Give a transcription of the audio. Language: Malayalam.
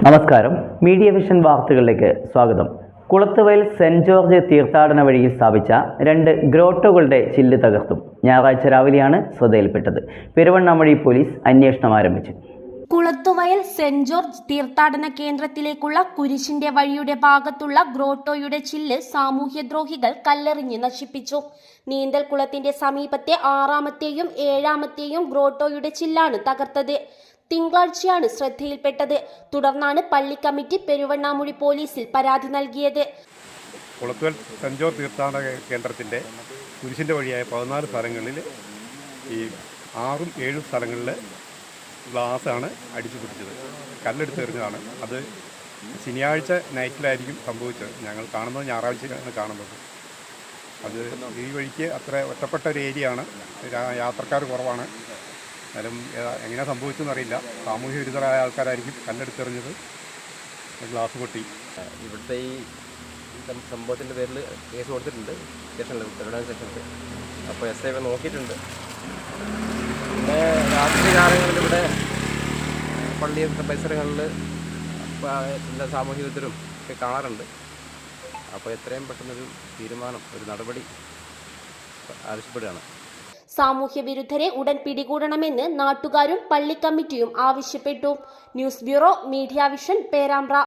നമസ്കാരം. മീഡിയ വിഷൻ വാർത്തകളിലേക്ക് സ്വാഗതം. കുളത്തുവയൽ സെന്റ് ജോർജ് തീർത്ഥാടന വഴിയിൽ സ്ഥാപിച്ച 2 ഗ്രോട്ടോകളുടെ ചില്ല് തകർത്തു. ഞായറാഴ്ച രാവിലെയാണ് ശ്രദ്ധയിൽപ്പെട്ടത്. പെരുവണ്ണാമൊഴി പോലീസ് അന്വേഷണം ആരംഭിച്ചു. കുളത്തുവയൽ സെന്റ് ജോർജ് തീർത്ഥാടന കേന്ദ്രത്തിലേക്കുള്ള കുരിശിന്റെ വഴിയുടെ ഭാഗത്തുള്ള ഗ്രോട്ടോയുടെ ചില്ല് സാമൂഹ്യദ്രോഹികൾ കല്ലെറിഞ്ഞ് നശിപ്പിച്ചു. നീന്തൽക്കുളത്തിന്റെ സമീപത്തെ 6-ാമത്തെയും 7-ാമത്തെയും ഗ്രോട്ടോയുടെ ചില്ലാണ് തകർത്തത്. തിങ്കളാഴ്ചയാണ് ശ്രദ്ധയിൽപ്പെട്ടത്. തുടർന്നാണ് പള്ളി കമ്മിറ്റി പെരുവണ്ണാമൊഴി പോലീസിൽ പരാതി നൽകിയത്. കുളത്തുവയൽ സെന്റ് ജോർജ് തീർത്ഥാടന കേന്ദ്രത്തിൻ്റെ കുരിശിൻ്റെ വഴിയായ 14 സ്ഥലങ്ങളിൽ ഈ 6ഉം 7ഉം സ്ഥലങ്ങളിൽ ഗ്ലാസ്സാണ് അടിച്ചു പിടിച്ചത്. കല്ലെടുത്ത് എറിഞ്ഞതാണ്. അത് ശനിയാഴ്ച നൈറ്റിലായിരിക്കും സംഭവിച്ചത്. ഞങ്ങൾ കാണുന്നത് ഞായറാഴ്ചയാണ് കാണുന്നത്. അത് ഈ വഴിക്ക് അത്ര ഒറ്റപ്പെട്ട ഒരു ഏരിയയാണ്, യാത്രക്കാർ കുറവാണ്. എന്നാലും എങ്ങനെ സംഭവിച്ചെന്ന് അറിയില്ല. സാമൂഹ്യ വിരുദ്ധരായ ആൾക്കാരായിരിക്കും കല്ലെടുത്തെറിഞ്ഞത്. ഗ്ലാസ് പൊട്ടി. ഇവിടുത്തെ ഈ സംഭവത്തിൻ്റെ പേരിൽ കേസ് കൊടുത്തിട്ടുണ്ട് സ്റ്റേഷനിൽ, പെരുവണ്ണാമൊഴി സ്റ്റേഷനിൽ. അപ്പോൾ SI നോക്കിയിട്ടുണ്ട്. പിന്നെ രാത്രി കാലങ്ങളിൽ ഇവിടെ പള്ളി പരിസരങ്ങളിൽ ചില സാമൂഹ്യ വിരുദ്ധരും ഒക്കെ കാണാറുണ്ട്. അപ്പോൾ എത്രയും പെട്ടെന്നൊരു തീരുമാനം, ഒരു നടപടി ആവശ്യപ്പെടുകയാണ്. സാമൂഹ്യ വിരുദ്ധരെ ഉടൻ പിടികൂടണമെന്ന് നാട്ടുകാരും പള്ളി കമ്മിറ്റിയും ആവശ്യപ്പെട്ടു. News bureau, media vision, Perambra.